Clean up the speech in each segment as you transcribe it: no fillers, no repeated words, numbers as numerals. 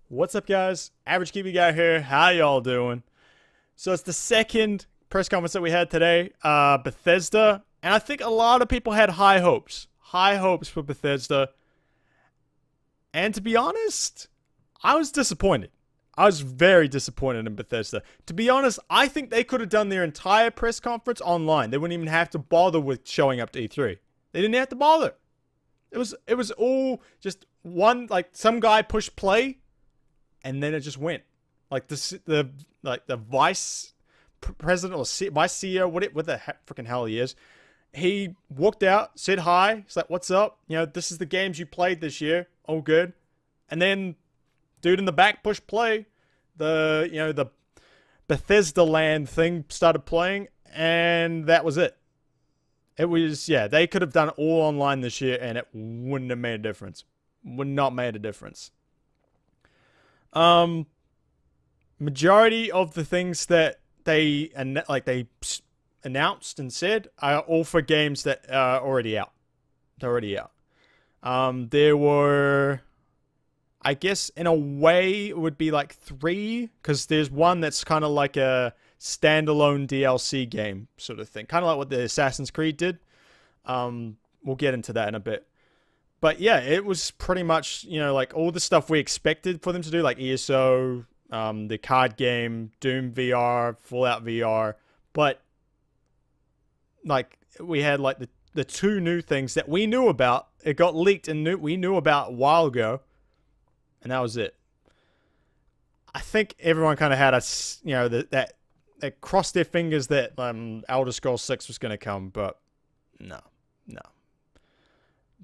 What's up, guys? Average Kiwi Guy here. How y'all doing? So it's the second press conference that we had today. Bethesda, and I think a lot of people had high hopes. High hopes for Bethesda. And to be honest, I was disappointed. I was very disappointed in Bethesda. To be honest, I think they could have done their entire press conference online. They wouldn't even have to bother with showing up to E3. They didn't have to bother. It was all just one, like some guy pushed play and then it just went. Like the vice president or vice CEO, what the freaking hell he is. He walked out, said hi. He's like, "What's up? You know, this is the games you played this year. All good." And then dude in the back pushed play. The Bethesda Land thing started playing, and that was it. It was, yeah, they could have done it all online this year, and it wouldn't have made a difference. Would not made a difference. Majority of the things that they announced and said are all for games that are already out. They're already out. There were, I guess, in a way, it would be like 3, because there's one that's kind of like a standalone DLC game sort of thing, kind of like what the Assassin's Creed did. We'll get into that in a bit. But yeah, it was pretty much, like all the stuff we expected for them to do, like ESO, the card game, Doom VR, Fallout VR. But like we had like the 2 new things that we knew about. It got leaked and we knew about a while ago. And that was it. I think everyone kind of had that crossed their fingers that Elder Scrolls 6 was going to come, but no.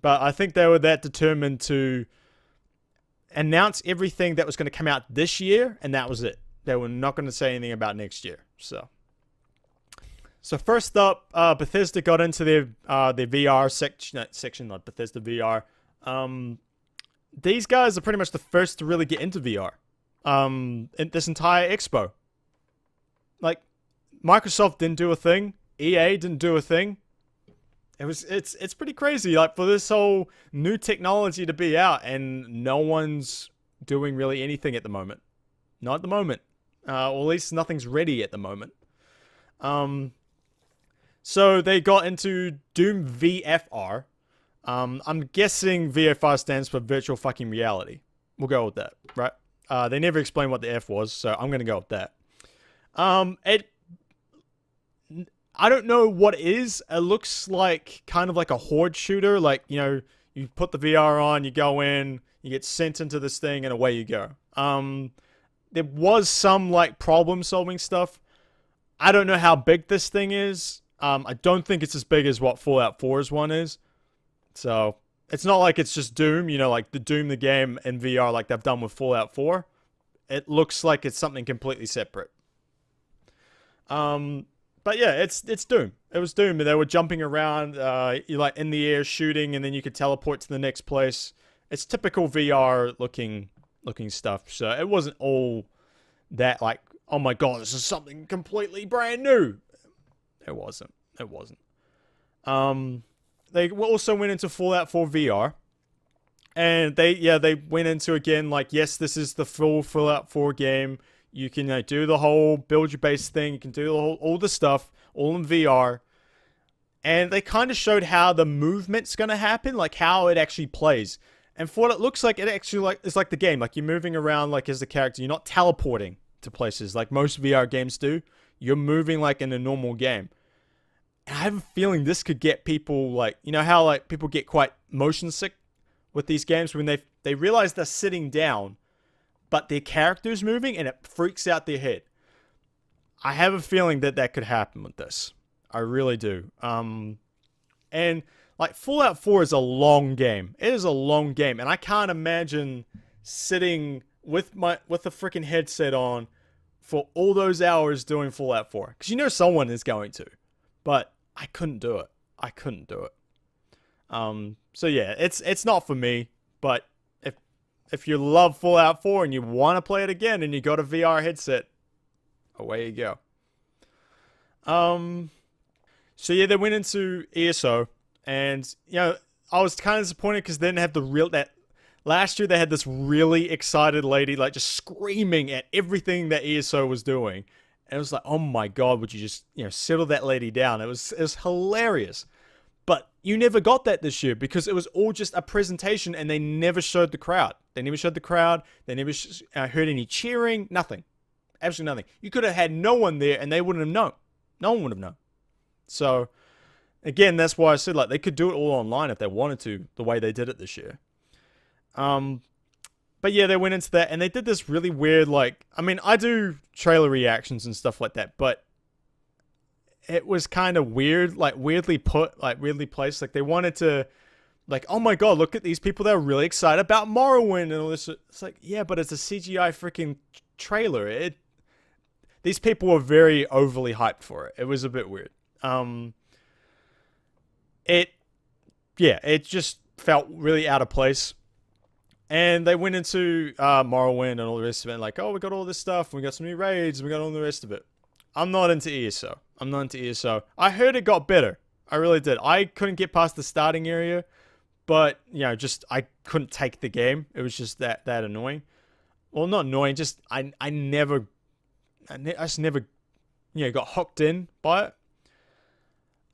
But I think they were that determined to announce everything that was going to come out this year, and that was it. They were not going to say anything about next year. So first up, Bethesda got into their VR section, not Bethesda VR. These guys are pretty much the first to really get into VR. In this entire expo. Like, Microsoft didn't do a thing. EA didn't do a thing. It's pretty crazy. Like, for this whole new technology to be out, and no one's doing really anything at the moment. Not at the moment. Or at least nothing's ready at the moment. So they got into Doom VFR. I'm guessing VFR stands for virtual fucking reality. We'll go with that, right? They never explained what the F was, so I'm gonna go with that. I don't know what it is. It looks like kind of like a horde shooter. Like, you put the VR on, you go in, you get sent into this thing, and away you go. There was some like problem solving stuff. I don't know how big this thing is. I don't think it's as big as what Fallout 4's one is. So it's not like it's just Doom, like the Doom the game in VR like they've done with Fallout 4. It looks like it's something completely separate. But yeah, it's Doom. It was Doom. They were jumping around, you like in the air shooting, and then you could teleport to the next place. It's typical VR looking stuff. So it wasn't all that like, oh my god, this is something completely brand new. It wasn't. They also went into Fallout 4 VR. And they went into, again, like, yes, this is the full Fallout 4 game. You can do the whole build your base thing. You can do all the stuff, all in VR. And they kind of showed how the movement's going to happen, like how it actually plays. And for what it looks like, it actually it's like the game. Like, you're moving around like as a character. You're not teleporting to places like most VR games do. You're moving like in a normal game. And I have a feeling this could get people, like, how like people get quite motion sick with these games when they realize they're sitting down, but their character's moving and it freaks out their head. I have a feeling that could happen with this. I really do. And like Fallout 4 is a long game. It is a long game, and I can't imagine sitting with a freaking headset on for all those hours doing Fallout 4, because someone is going to, but I couldn't do it. So yeah, it's not for me, but if you love Fallout 4 and you want to play it again and you got a VR headset, away you go. So yeah, they went into ESO, and I was kind of disappointed because they didn't have Last year they had this really excited lady like just screaming at everything that ESO was doing. And it was like, oh my god, would you just, settle that lady down? It was hilarious. But you never got that this year because it was all just a presentation and they never showed the crowd. They never showed the crowd. They never heard any cheering. Nothing. Absolutely nothing. You could have had no one there and they wouldn't have known. No one would have known. So, again, that's why I said, like, they could do it all online if they wanted to, the way they did it this year. But yeah, they went into that and they did this really weird, like, I mean, I do trailer reactions and stuff like that, but it was kind of weird, like weirdly put, like weirdly placed. Like they wanted to, like, oh my god, look at these people that are really excited about Morrowind and all this. It's like, yeah, but it's a CGI freaking trailer. These people were very overly hyped for it. It was a bit weird. It just felt really out of place. And they went into Morrowind and all the rest of it, and like, oh, we got all this stuff, we got some new raids, we got all the rest of it. I'm not into ESO. I heard it got better. I really did. I couldn't get past the starting area, but, just, I couldn't take the game. It was just that annoying. Well, not annoying, just, I just never, got hooked in by it.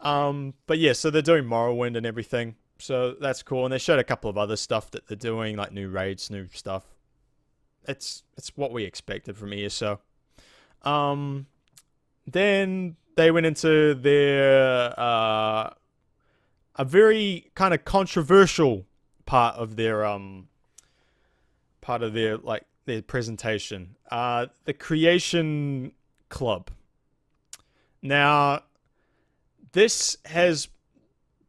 But yeah, so they're doing Morrowind and everything. So that's cool. And they showed a couple of other stuff that they're doing, like new raids, new stuff. It's what we expected from ESO. Then they went into their a very kind of controversial part of their their presentation. The Creation Club. Now, this has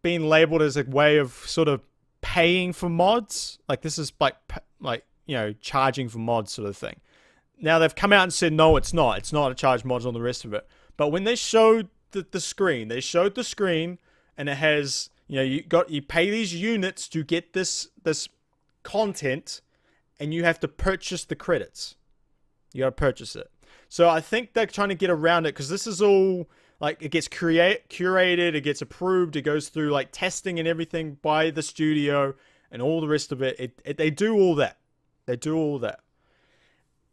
been labeled as a way of sort of paying for mods. Like this is like charging for mods sort of thing. Now they've come out and said no, it's not. It's not a charge mod on the rest of it. But when they showed the screen, and it has you pay these units to get this content, and you have to purchase the credits. You gotta purchase it. So I think they're trying to get around it because this is all like it gets curated, it gets approved, it goes through like testing and everything by the studio and all the rest of it. They do all that.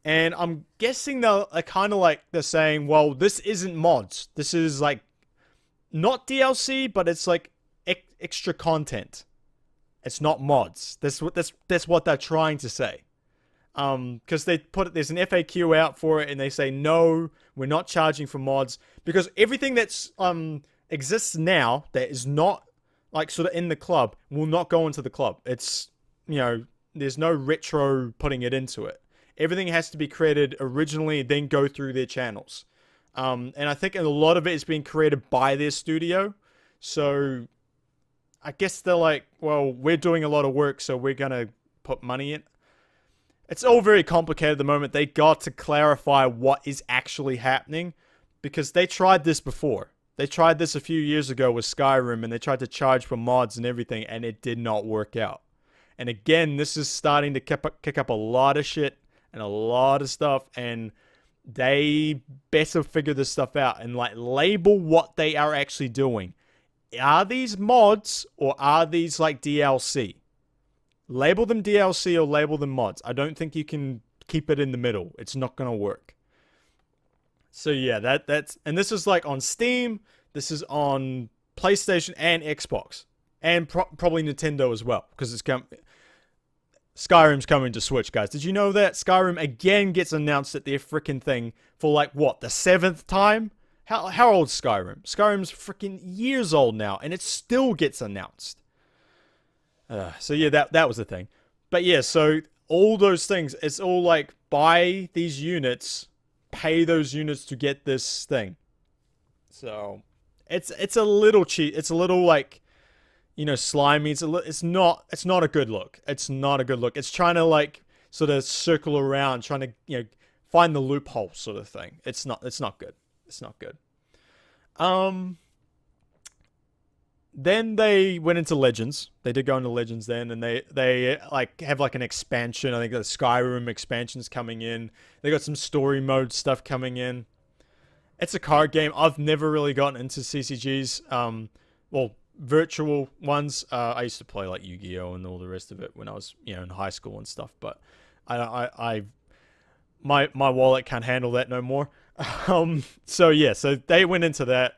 And I'm guessing they're kind of like they're saying, well, this isn't mods. This is like not DLC, but it's like extra content. It's not mods. That's what they're trying to say. Because there's an FAQ out for it, and they say no, we're not charging for mods because everything that's exists now that is not like sort of in the club will not go into the club. It's there's no retro putting it into it. Everything has to be created originally, then go through their channels. And I think a lot of it is being created by their studio. So I guess they're like, well, we're doing a lot of work, so we're going to put money in. It's all very complicated at the moment. They got to clarify what is actually happening because they tried this before. They tried this a few years ago with Skyrim, and they tried to charge for mods and everything, and it did not work out. And again, this is starting to kick up a lot of shit and a lot of stuff, and they better figure this stuff out and like label what they are actually doing. Are these mods or are these like DLC? Label them DLC or label them mods. I don't think you can keep it in the middle. It's not going to work. So yeah, that's and this is like on Steam. This is on PlayStation and Xbox, and probably Nintendo as well, because Skyrim's coming to Switch, guys. Did you know that Skyrim again gets announced at their freaking thing for like what, the 7th time? How old's Skyrim? Skyrim's freaking years old now, and it still gets announced. So yeah, that was the thing. But yeah, so all those things, it's all like buy these units, pay those units to get this thing. So it's a little cheap. It's a little like, slimy. It's not a good look. It's not a good look. It's trying to like sort of circle around, trying to find the loophole sort of thing. It's not good. It's not good. Then they went into Legends. They did go into Legends then, and they like have like an expansion. I think the Skyrim expansion's coming in. They got some story mode stuff coming in. It's a card game. I've never really gotten into CCGs. Well, virtual ones. I used to play like Yu-Gi-Oh and all the rest of it when I was in high school and stuff. But my wallet can't handle that no more. So yeah, so they went into that.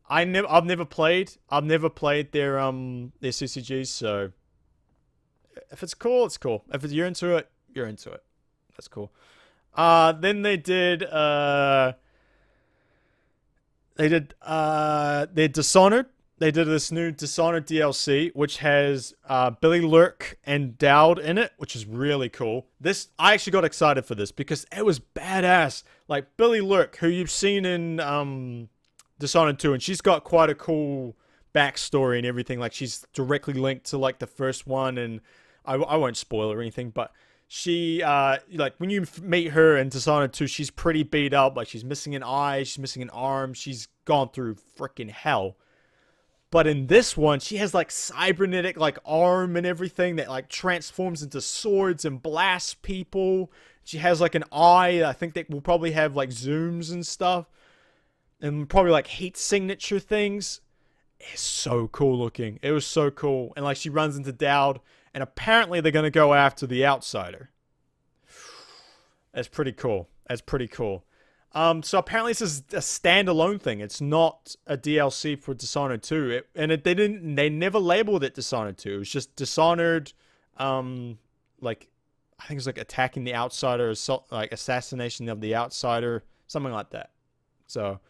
I've never played their CCGs. So if it's cool, it's cool. If you're into it, you're into it. That's cool. Then they did their Dishonored. They did this new Dishonored DLC, which has Billy Lurk and Dowd in it, which is really cool. I actually got excited for this because it was badass. Like Billy Lurk, who you've seen in Dishonored 2, and she's got quite a cool backstory and everything. Like she's directly linked to like the first one, and I won't spoil or anything, but she like when you meet her in Dishonored 2, she's pretty beat up. Like she's missing an eye, she's missing an arm, she's gone through freaking hell. But in this one, she has like cybernetic like arm and everything that like transforms into swords and blasts people. She has like an eye. I think that will probably have like zooms and stuff. And probably like heat signature things. It's so cool looking. It was so cool. And like she runs into Dowd. And apparently they're going to go after the Outsider. That's pretty cool. So apparently this is a standalone thing. It's not a DLC for Dishonored 2. They never labeled it Dishonored 2. It was just Dishonored, like, I think it's like attacking the Outsider, like assassination of the Outsider, something like that. So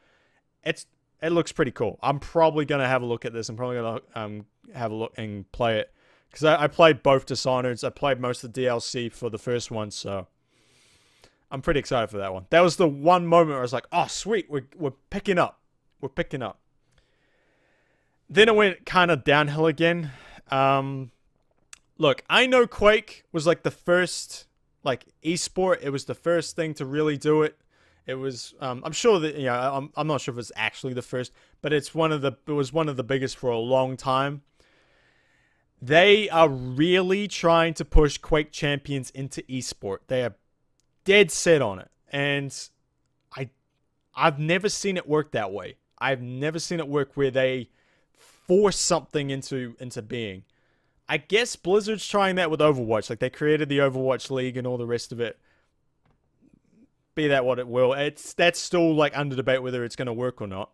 it looks pretty cool. I'm probably going to have a look at this. I'm probably going to have a look and play it. Because I played both Dishonoreds. I played most of the DLC for the first one, so I'm pretty excited for that one. That was the one moment where I was like, oh, sweet, we're picking up. We're picking up. Then it went kind of downhill again. Look, I know Quake was like the first like esport. It was the first thing to really do it. It was, I'm sure that, I'm not sure if it's actually the first, but it was one of the biggest for a long time. They are really trying to push Quake Champions into esport. They are dead set on it. And I've never seen it work that way. I've never seen it work where they force something into being. I guess Blizzard's trying that with Overwatch. Like they created the Overwatch League and all the rest of it. Be that what it will. That's still like under debate whether it's going to work or not.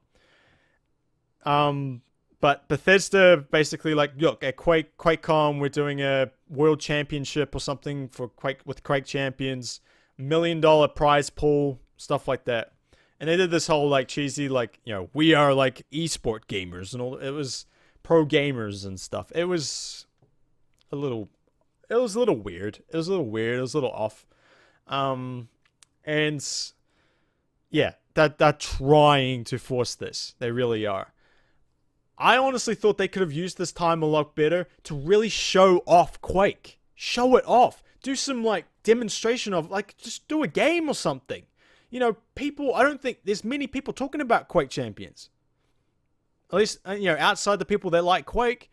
But Bethesda basically like, look, at QuakeCon, we're doing a world championship or something for Quake Champions, $1 million prize pool, stuff like that. And they did this whole like cheesy, like, we are like esport gamers and all. It was pro gamers and stuff. It was a little weird. It was a little off. And yeah, they're trying to force this. They really are. I honestly thought they could have used this time a lot better to really show off Quake. Show it off. Do some, like, demonstration of, like, just do a game or something. People, I don't think there's many people talking about Quake Champions. At least, outside the people that like Quake,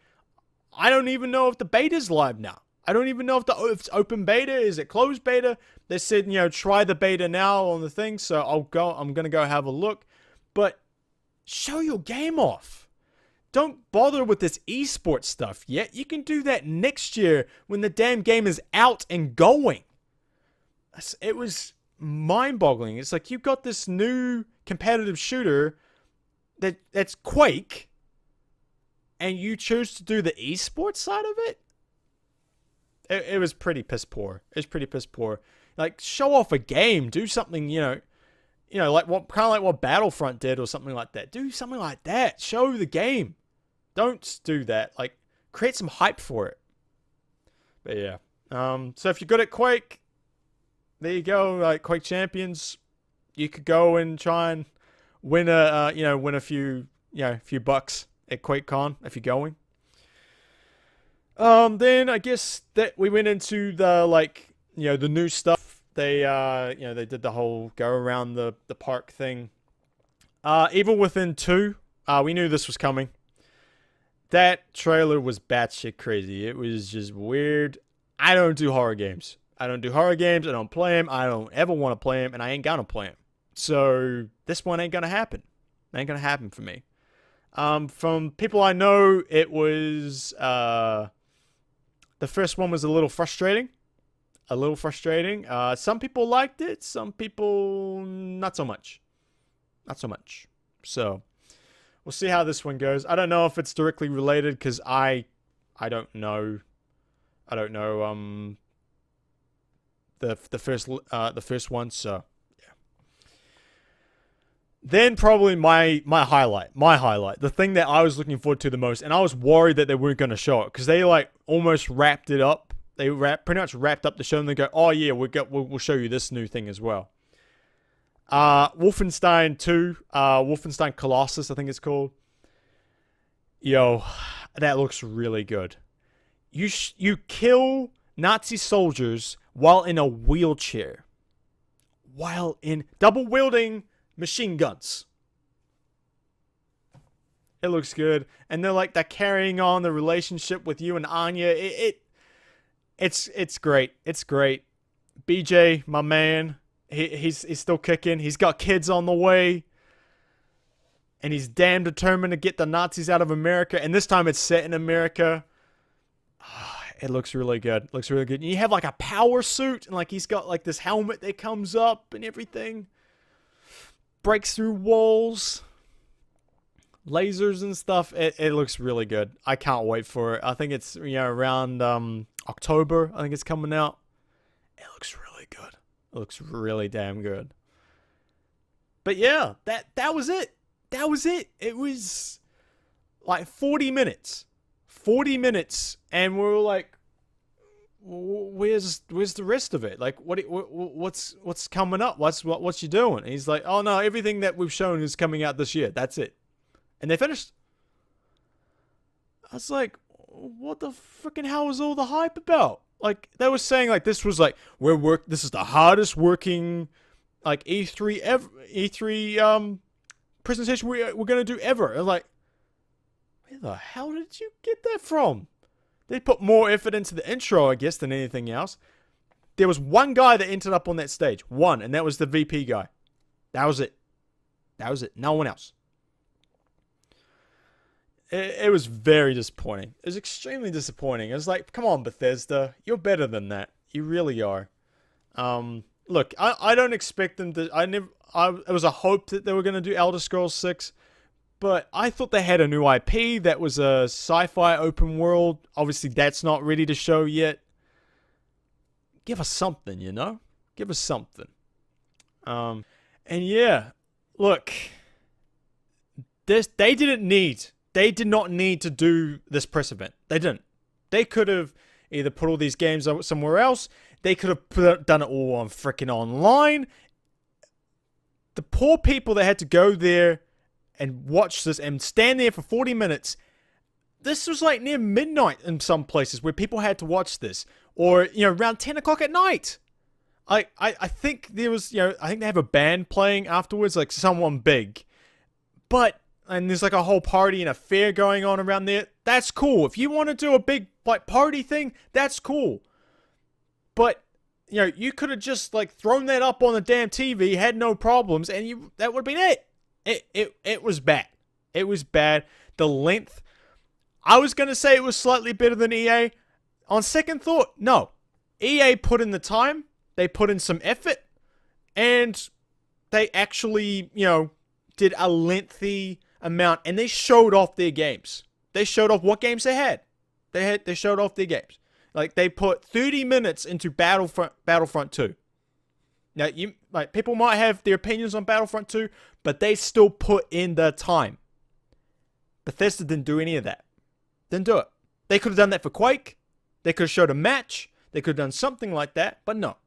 I don't even know if the beta's live now. I don't even know if it's open beta. Is it closed beta? They said, try the beta now on the thing, so I'm going to go have a look. But show your game off. Don't bother with this esports stuff yet. You can do that next year when the damn game is out and going. It was mind-boggling. It's like you've got this new competitive shooter that's Quake, and you choose to do the esports side of it? It was pretty piss poor. Like, show off a game. Do something, like what Battlefront did or something like that. Do something like that. Show the game. Don't do that. Like, create some hype for it. But yeah. So if you're good at Quake, there you go. Like Quake Champions, you could go and try and win a few bucks at QuakeCon if you're going. Then I guess that we went into the the new stuff. They they did the whole go around the park thing. Evil Within 2, we knew this was coming. That trailer was batshit crazy. It was just weird. I don't do horror games. I don't play them. I don't ever want to play them, and I ain't gonna play them. So this one ain't gonna happen. It ain't gonna happen for me. From people I know, it was the first one was a little frustrating. A little frustrating. Some people liked it. Some people not so much. Not so much. So we'll see how this one goes. I don't know if it's directly related because I don't know. I don't know. The first one. So yeah. Then probably my highlight, the thing that I was looking forward to the most, and I was worried that they weren't going to show it because they like almost wrapped it up. They pretty much wrapped up the show and they go, oh yeah, we'll show you this new thing as well. Wolfenstein 2, Wolfenstein Colossus, I think it's called. Yo, that looks really good. You kill Nazi soldiers while in a wheelchair. While in double wielding machine guns. It looks good. And they're carrying on the relationship with you and Anya. It's great. It's great. BJ, my man, he's still kicking. He's got kids on the way. And he's damn determined to get the Nazis out of America. And this time it's set in America. It looks really good. Looks really good. And you have like a power suit. And like he's got like this helmet that comes up and everything. Breaks through walls. Lasers and stuff. It looks really good. I can't wait for it. I think it's around October. I think it's coming out. It looks really good. It looks really damn good. But yeah, that was it. That was it. It was like 40 minutes. 40 minutes, and we were like, where's the rest of it? Like, what's coming up? What's you doing? And he's like, oh no, everything that we've shown is coming out this year. That's it. And they finished. I was like, what the freaking hell was all the hype about? Like, they were saying like this was like this is the hardest working like E3 presentation we're gonna do ever. And like, where the hell did you get that from? They put more effort into the intro, I guess, than anything else. There was one guy that ended up on that stage. One, and that was the VP guy. That was it. That was it. No one else. It was very disappointing. It was extremely disappointing. It was like, come on, Bethesda. You're better than that. You really are. Look, I don't expect them to... it was a hope that they were going to do Elder Scrolls 6. But I thought they had a new IP that was a sci-fi open world. Obviously, that's not ready to show yet. Give us something, you know? Give us something. And yeah, look. They did not need to do this press event. They didn't. They could have either put all these games somewhere else. They could have done it all on freaking online. The poor people that had to go there and watch this and stand there for 40 minutes. This was like near midnight in some places where people had to watch this. Or, around 10 o'clock at night. I think there was, I think they have a band playing afterwards, like someone big. And there's like a whole party and a fair going on around there. That's cool. If you want to do a big like party thing, that's cool. But, you could have just like thrown that up on the damn TV, had no problems, and that would have been it. It was bad. It was bad. The length. I was going to say it was slightly better than EA. On second thought, no. EA put in the time. They put in some effort. And they actually, did a lengthy amount. And they showed off their games. They showed off what games they had. They showed off their games. Like, they put 30 minutes into Battlefront 2. Now, people might have their opinions on Battlefront 2, but they still put in the time. Bethesda didn't do any of that. Didn't do it. They could have done that for Quake. They could have showed a match. They could have done something like that, but no.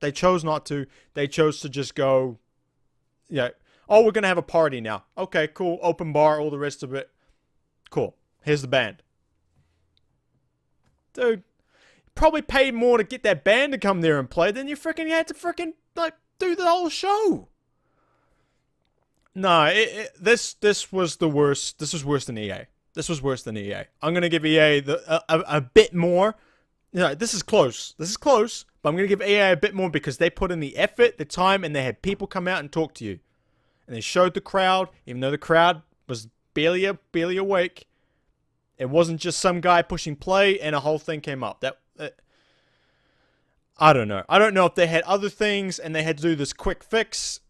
They chose not to. They chose to just go, oh, we're going to have a party now. Okay, cool. Open bar, all the rest of it. Cool. Here's the band. Dude, probably paid more to get that band to come there and play than you freaking had to freaking do the whole show. No, this was the worst. This was worse than EA. This was worse than EA. I'm gonna give EA a bit more. This is close. This is close, but I'm gonna give EA a bit more because they put in the effort, the time, and they had people come out and talk to you, and they showed the crowd, even though the crowd was barely awake. It wasn't just some guy pushing play and a whole thing came up. I don't know. I don't know if they had other things and they had to do this quick fix.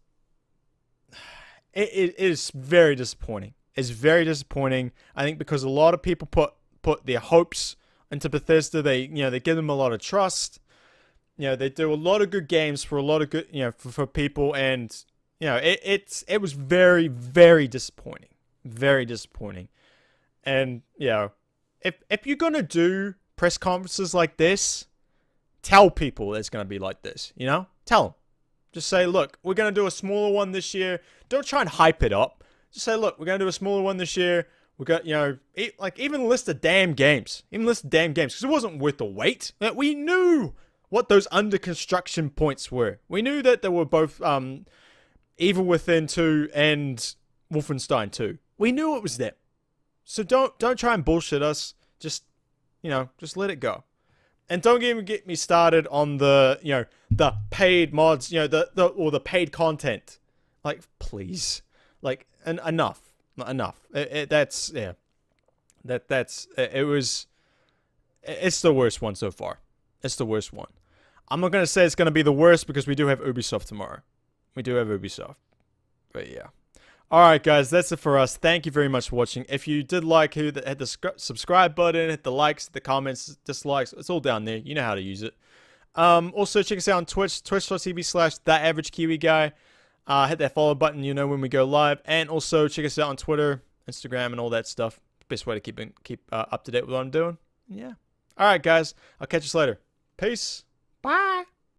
It is very disappointing. It's very disappointing. I think because a lot of people put their hopes into Bethesda. They give them a lot of trust. They do a lot of good games for a lot of good, for people, and it was very, very disappointing. Very disappointing. And if you're gonna do press conferences like this, tell people it's gonna be like this. Tell them. Just say, look, we're gonna do a smaller one this year. Don't try and hype it up. Just say, look, we're gonna do a smaller one this year. We got, even list of damn games. Because it wasn't worth the wait. We knew what those under construction points were. We knew that there were both Evil Within 2 and Wolfenstein 2. We knew it was them. So don't try and bullshit us. Just let it go. And don't even get me started on the paid mods, or the paid content. Like, please. Like, enough. It's the worst one so far. It's the worst one. I'm not going to say it's going to be the worst because we do have Ubisoft tomorrow. We do have Ubisoft. But yeah. Alright guys, that's it for us. Thank you very much for watching. If you did like, hit the subscribe button, hit the likes, the comments, dislikes. It's all down there. You know how to use it. Also, check us out on Twitch, twitch.tv/TheAverageKiwiGuy. Hit that follow button, when we go live. And also, check us out on Twitter, Instagram, and all that stuff. Best way to keep up to date with what I'm doing. Yeah. Alright guys, I'll catch you later. Peace. Bye.